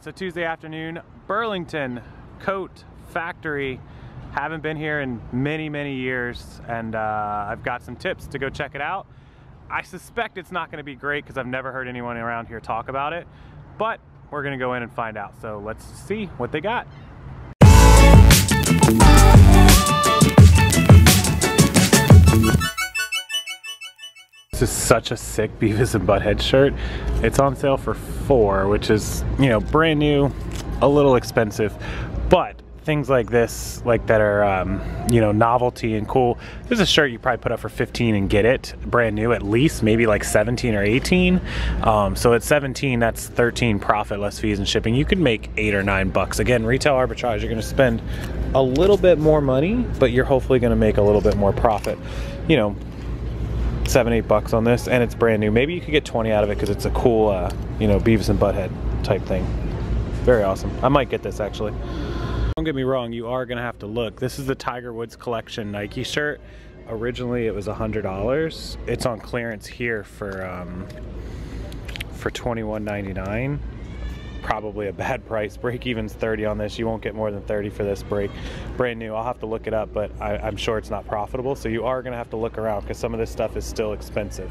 So Tuesday afternoon, Burlington coat factory. Haven't been here in many years, and I've got some tips to go check it out. I suspect it's not going to be great because I've never heard anyone around here talk about it, but we're going to go in and find out. So let's see what they got. This is such a sick Beavis and Butthead shirt. It's on sale for $4, which is, you know, brand new, a little expensive, but things like this, like that are, you know, novelty and cool. This is a shirt you probably put up for 15 and get it brand new, at least maybe like 17 or 18. So at 17, that's 13 profit less fees and shipping. You could make 8 or 9 bucks. Again, retail arbitrage, you're going to spend a little bit more money, but you're hopefully going to make a little bit more profit. You know, 7-8 bucks on this, and it's brand new. Maybe you could get 20 out of it because it's a cool, you know, Beavis and Butthead type thing. Very awesome. I might get this actually. Don't get me wrong, you are gonna have to look. This is the Tiger Woods collection Nike shirt. Originally it was $100. It's on clearance here for $21.99. Probably a bad price. Break even's 30 on this. You won't get more than 30 for this break. Brand new. I'll have to look it up, but I'm sure it's not profitable. So you are gonna have to look around because some of this stuff is still expensive.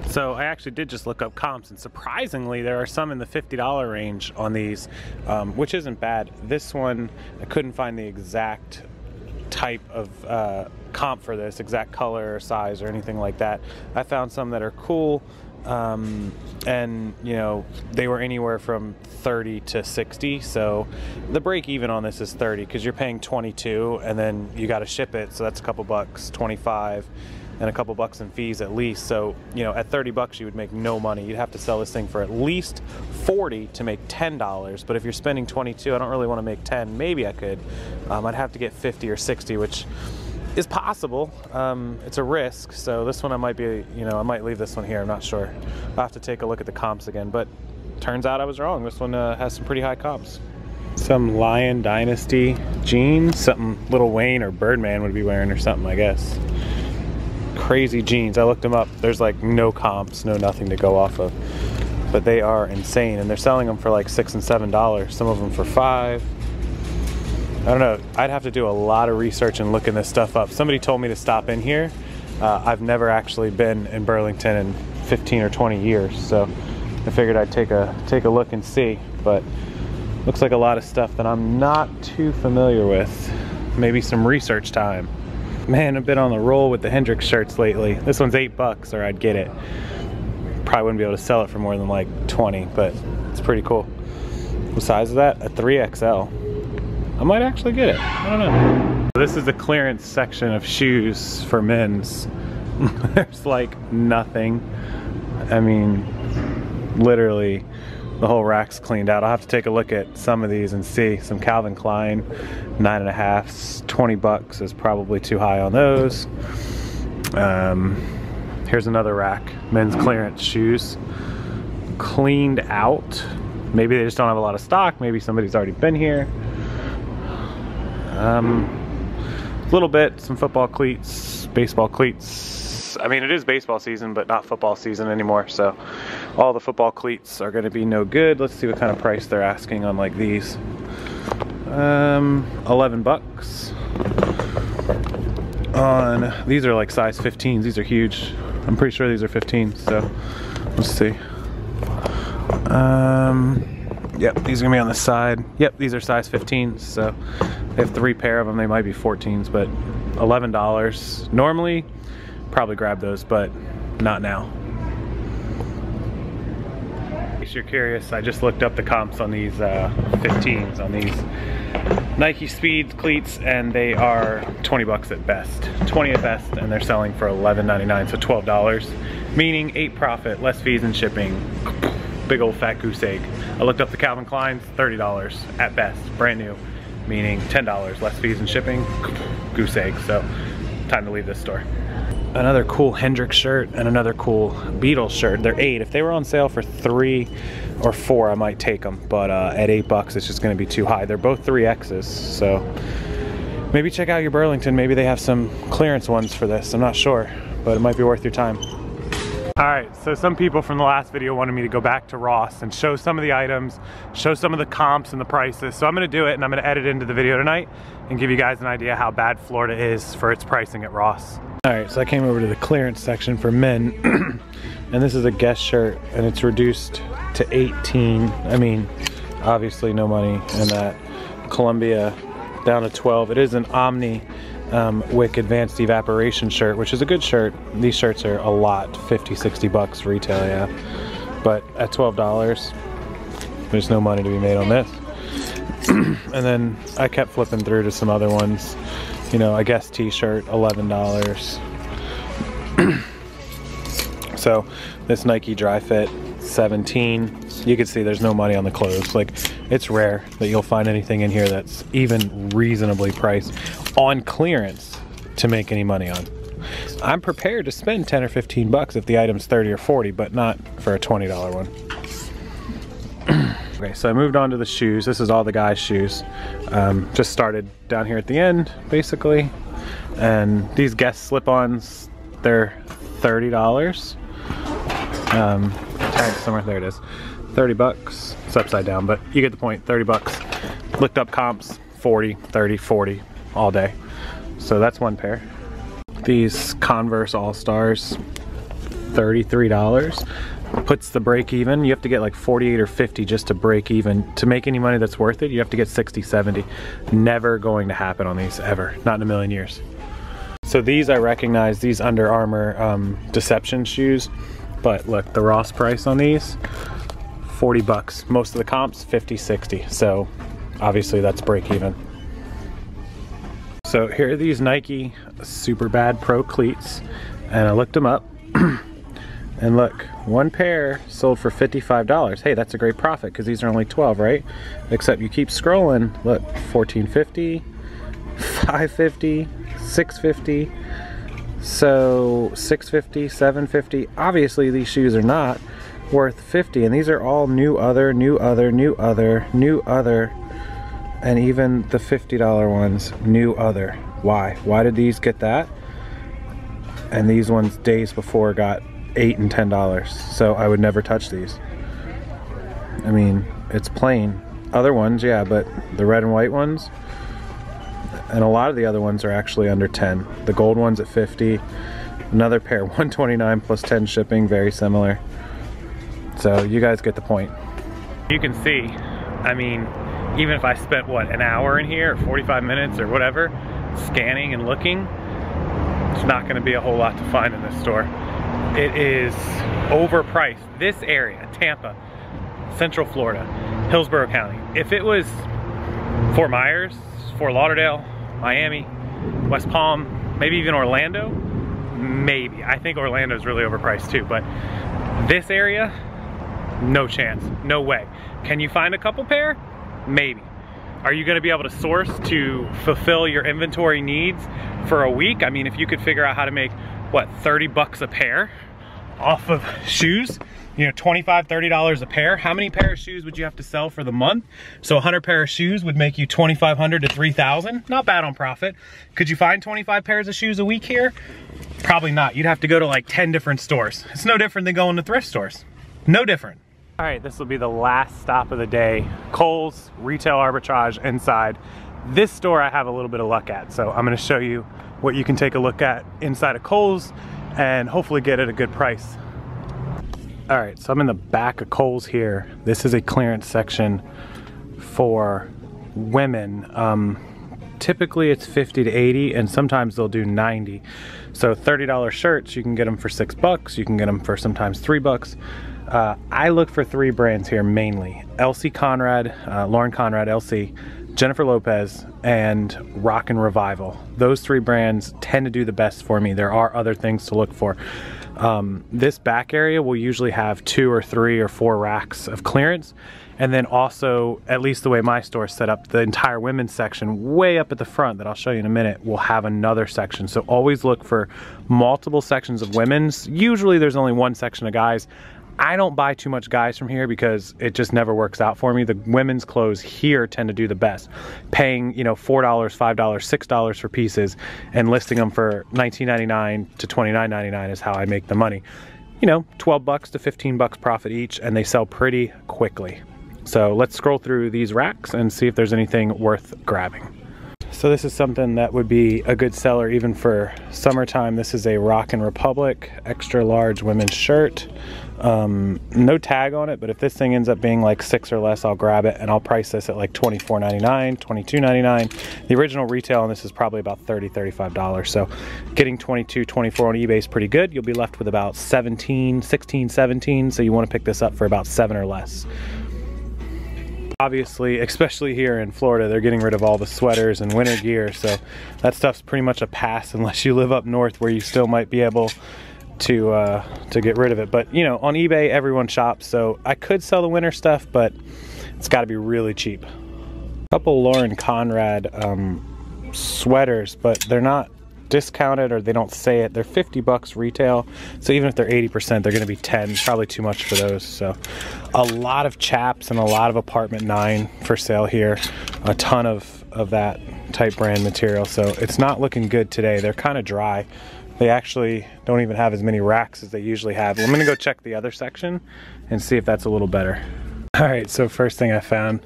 So I actually did just look up comps, and surprisingly there are some in the $50 range on these, which isn't bad. This one, I couldn't find the exact type of comp for this, exact color or size or anything like that. I found some that are cool, and you know, they were anywhere from 30 to 60. So the break even on this is 30 because you're paying 22 and then you got to ship it, so that's a couple bucks, 25. And a couple bucks in fees at least. So, you know, at 30 bucks you would make no money. You'd have to sell this thing for at least 40 to make $10. But if you're spending 22, I don't really want to make 10. Maybe I could. I'd have to get 50 or 60, which is possible. It's a risk. So this one I might be, you know, I might leave this one here. I'm not sure. I'll have to take a look at the comps again. But turns out I was wrong. This one has some pretty high comps. Some Lion Dynasty jeans. Something Lil Wayne or Birdman would be wearing or something, I guess. Crazy jeans. I looked them up. There's like no comps, no nothing to go off of, but they are insane, and they're selling them for like $6 and $7. Some of them for $5. I don't know. I'd have to do a lot of research and looking this stuff up. Somebody told me to stop in here. I've never actually been in Burlington in 15 or 20 years, so I figured I'd take a look and see. But looks like a lot of stuff that I'm not too familiar with. Maybe some research time. Man, I've been on the roll with the Hendrix shirts lately. This one's $8 or I'd get it. Probably wouldn't be able to sell it for more than like 20, but it's pretty cool. What size is that? A 3XL. I might actually get it. I don't know. This is the clearance section of shoes for men's. There's like nothing. I mean, literally the whole rack's cleaned out. I'll have to take a look at some of these and see. Some Calvin Klein 9.5s, 20 bucks is probably too high on those. Here's another rack, men's clearance shoes, cleaned out. Maybe they just don't have a lot of stock. Maybe somebody's already been here. A little bit, some football cleats, baseball cleats. I mean, it is baseball season, but not football season anymore, so all the football cleats are going to be no good. Let's see what kind of price they're asking on like these. 11 bucks. On these are like size 15s. These are huge. I'm pretty sure these are 15s, so let's see. Yep, these are gonna be on the side. Yep, these are size 15s, so they have 3 pair of them. They might be 14s, but $11. Normally probably grab those, but not now. In case you're curious, I just looked up the comps on these 15s, on these Nike Speed cleats, and they are 20 bucks at best. 20 at best, and they're selling for $11.99, so $12. Meaning 8 profit, less fees and shipping. Big old fat goose egg. I looked up the Calvin Kleins, $30 at best, brand new. Meaning $10, less fees and shipping. Goose egg, so time to leave this store. Another cool Hendrix shirt and another cool Beatles shirt. They're 8. If they were on sale for 3 or 4, I might take them, but at 8 bucks it's just going to be too high. They're both 3X's, so maybe check out your Burlington. Maybe they have some clearance ones for this. I'm not sure, but it might be worth your time. Alright, so some people from the last video wanted me to go back to Ross and show some of the items, show some of the comps and the prices. So I'm going to do it, and I'm going to edit into the video tonight and give you guys an idea how bad Florida is for its pricing at Ross. Alright, so I came over to the clearance section for men, and this is a guest shirt, and it's reduced to 18. I mean, obviously no money in that. Columbia down to 12. It is an Omni Wick Advanced Evaporation shirt, which is a good shirt. These shirts are a lot, 50, 60 bucks retail, yeah. But at $12, there's no money to be made on this. And then I kept flipping through to some other ones. You know, I guess t-shirt, $11. So this Nike Dry Fit, 17. You can see there's no money on the clothes. Like, it's rare that you'll find anything in here that's even reasonably priced on clearance to make any money on. I'm prepared to spend 10 or 15 bucks if the item's 30 or 40, but not for a $20 one. Okay, so I moved on to the shoes. This is all the guys' shoes. Just started down here at the end, basically. And these Guess slip-ons, they're $30. Tag somewhere, there it is. 30 bucks. It's upside down, but you get the point. 30 bucks. Looked up comps, 40, 30, 40 all day. So that's one pair. These Converse All-Stars, $33. Puts the break even. You have to get like 48 or 50 just to break even. To make any money that's worth it, you have to get 60, 70. Never going to happen on these, ever. Not in a million years. So these I recognize, these Under Armour Deception shoes. But look, the Ross price on these, 40 bucks. Most of the comps, 50, 60. So obviously that's break even. So here are these Nike Super Bad Pro cleats, and I looked them up. And look, one pair sold for $55. Hey, that's a great profit because these are only 12, right? Except you keep scrolling, look, $14.50, $5.50, $6.50. So $6.50, $7.50. Obviously these shoes are not worth $50, and these are all new other, new other, new other, new other, and even the $50 ones, new other. Why? Why did these get that? And these ones days before got $8 and $10. So I would never touch these. I mean, it's plain. Other ones, yeah, but the red and white ones, and a lot of the other ones are actually under 10. The gold one's at 50. Another pair, 129 plus 10 shipping, very similar. So you guys get the point. You can see, I mean, even if I spent, what, an hour in here, or 45 minutes, or whatever, scanning and looking, it's not gonna be a whole lot to find in this store. It is overpriced. This area, Tampa, Central Florida, Hillsborough County. If it was Fort Myers, Fort Lauderdale, Miami, West Palm, maybe even Orlando, maybe. I think Orlando's really overpriced too, but this area, no chance, no way. Can you find a couple pair? Maybe. Are you gonna be able to source to fulfill your inventory needs for a week? I mean, if you could figure out how to make, what, 30 bucks a pair off of shoes, you know, $25, $30 a pair. How many pair of shoes would you have to sell for the month? So 100 pair of shoes would make you $2,500 to $3,000. Not bad on profit. Could you find 25 pairs of shoes a week here? Probably not. You'd have to go to like 10 different stores. It's no different than going to thrift stores. No different. All right, this will be the last stop of the day. Kohls, retail arbitrage inside. This store I have a little bit of luck at, so I'm gonna show you what you can take a look at inside of Kohls and hopefully get at a good price. All right, so I'm in the back of Kohls here. This is a clearance section for women. Typically it's 50 to 80, and sometimes they'll do 90. So $30 shirts, you can get them for $6. You can get them for sometimes $3. I look for 3 brands here mainly. Elsie Conrad, Lauren Conrad, Elsie, Jennifer Lopez, and Rock and Revival. Those 3 brands tend to do the best for me. There are other things to look for. This back area will usually have 2 or 3 or 4 racks of clearance, and then also, at least the way my store is set up, the entire women's section way up at the front that I'll show you in a minute will have another section. So always look for multiple sections of women's. Usually there's only one section of guys. I don't buy too much guys from here because it just never works out for me. The women's clothes here tend to do the best. Paying, you know, $4, $5, $6 for pieces and listing them for $19.99 to $29.99 is how I make the money. you know, 12 bucks to 15 bucks profit each, and they sell pretty quickly. So let's scroll through these racks and see if there's anything worth grabbing. So this is something that would be a good seller even for summertime. This is a Rockin' Republic extra large women's shirt. No tag on it, but if this thing ends up being like 6 or less, I'll grab it, and I'll price this at like $24.99, $22.99. The original retail on this is probably about $30, $35. So getting $22, $24 on eBay is pretty good. You'll be left with about 16, 17. So you want to pick this up for about 7 or less. Obviously, especially here in Florida, they're getting rid of all the sweaters and winter gear, so that stuff's pretty much a pass unless you live up north where you still might be able to get rid of it. But you know, on eBay everyone shops, so I could sell the winter stuff, but it's got to be really cheap. A couple Lauren Conrad sweaters, but they're not discounted, or they don't say it. They're 50 bucks retail, so even if they're 80%, they're going to be 10. Probably too much for those. So a lot of chaps and a lot of apartment 9 for sale here. A ton of that type brand material, so it's not looking good today. They're kind of dry. They actually don't even have as many racks as they usually have. I'm gonna go check the other section and see if that's a little better. All right, so first thing I found,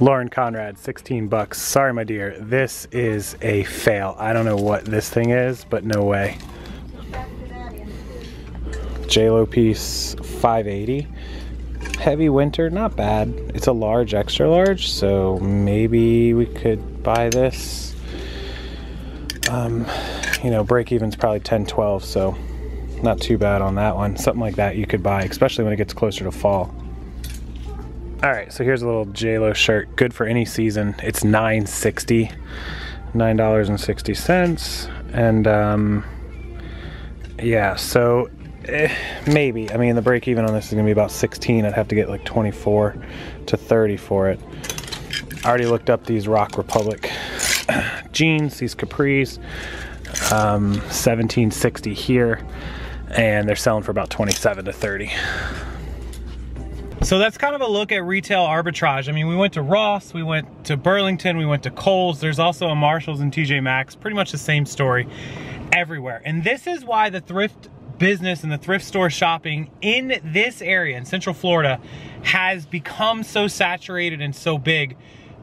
Lauren Conrad, 16 bucks. Sorry, my dear, this is a fail. I don't know what this thing is, but no way. Jlo piece, 580. Heavy winter, not bad. It's a large, extra large, so maybe we could buy this. You know, break even's probably 10, 12, so not too bad on that one. Something like that you could buy, especially when it gets closer to fall. All right, so here's a little Jlo shirt, good for any season. It's $9.60, $9.60, and yeah, so maybe. I mean, the break even on this is gonna be about 16. I'd have to get like 24 to 30 for it. I already looked up these Rock Republic jeans, these capris, $17.60 here, and they're selling for about 27 to 30. So that's kind of a look at retail arbitrage. I mean, we went to Ross, we went to Burlington, we went to Kohls. There's also a Marshalls and TJ Maxx, pretty much the same story everywhere. And this is why the thrift business and the thrift store shopping in this area, in Central Florida, has become so saturated and so big,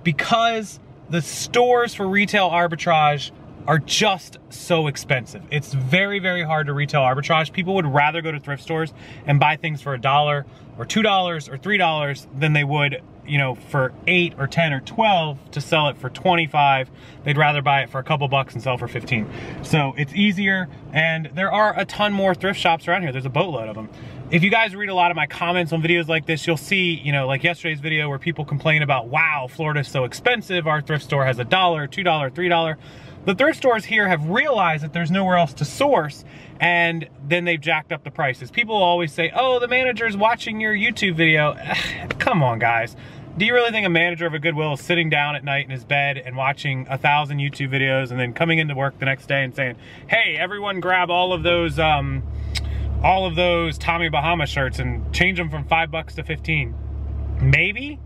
because the stores for retail arbitrage are just so expensive. It's very, very hard to retail arbitrage. People would rather go to thrift stores and buy things for $1 or $2 or $3 than they would, you know, for 8 or 10 or 12 to sell it for 25. They'd rather buy it for a couple bucks and sell it for 15. So it's easier, and there are a ton more thrift shops around here. There's a boatload of them. If you guys read a lot of my comments on videos like this, you'll see, you know, like yesterday's video where people complain about, wow, Florida's so expensive. Our thrift store has $1, $2, $3. The thrift stores here have realized that there's nowhere else to source, and then they've jacked up the prices. People always say, oh, the manager's watching your YouTube video. Come on, guys. Do you really think a manager of a Goodwill is sitting down at night in his bed and watching 1,000 YouTube videos and then coming into work the next day and saying, hey, everyone grab all of those Tommy Bahama shirts and change them from $5 to 15? Maybe.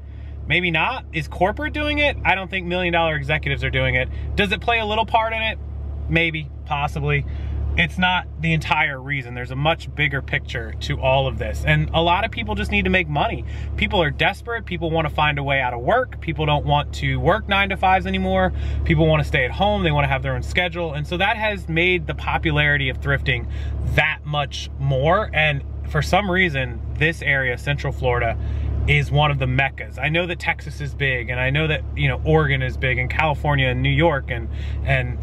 Maybe not. Is corporate doing it? I don't think $1 million executives are doing it. Does it play a little part in it? Maybe, possibly. It's not the entire reason. There's a much bigger picture to all of this. And a lot of people just need to make money. People are desperate. People want to find a way out of work. People don't want to work 9 to 5s anymore. People want to stay at home. They want to have their own schedule. And so that has made the popularity of thrifting that much more. And for some reason, this area, Central Florida, is one of the meccas. I know that Texas is big, and I know that, you know, Oregon is big, and California and New York and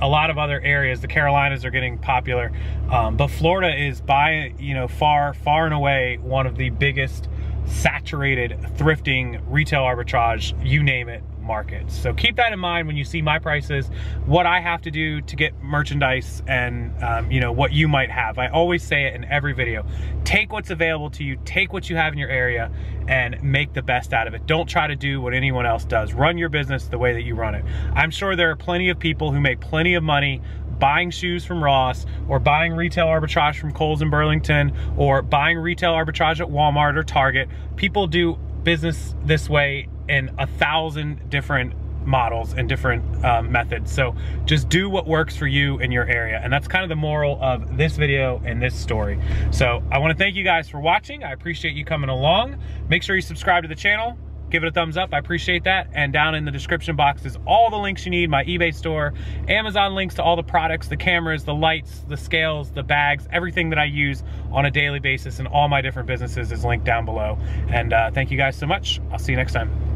a lot of other areas. The Carolinas are getting popular, but Florida is by, you know, far and away one of the biggest saturated thrifting, retail arbitrage, you name it, markets. So keep that in mind when you see my prices, what I have to do to get merchandise, and you know, what you might have. I always say it in every video. Take what's available to you, take what you have in your area, and make the best out of it. Don't try to do what anyone else does. Run your business the way that you run it. I'm sure there are plenty of people who make plenty of money buying shoes from Ross, or buying retail arbitrage from Kohls and Burlington, or buying retail arbitrage at Walmart or Target. People do business this way in 1,000 different models and different methods. So just do what works for you in your area. And that's kind of the moral of this video and this story. So I want to thank you guys for watching. I appreciate you coming along. Make sure you subscribe to the channel. Give it a thumbs up, I appreciate that. And down in the description box is all the links you need, my eBay store, Amazon links to all the products, the cameras, the lights, the scales, the bags, everything that I use on a daily basis in all my different businesses is linked down below. And thank you guys so much. I'll see you next time.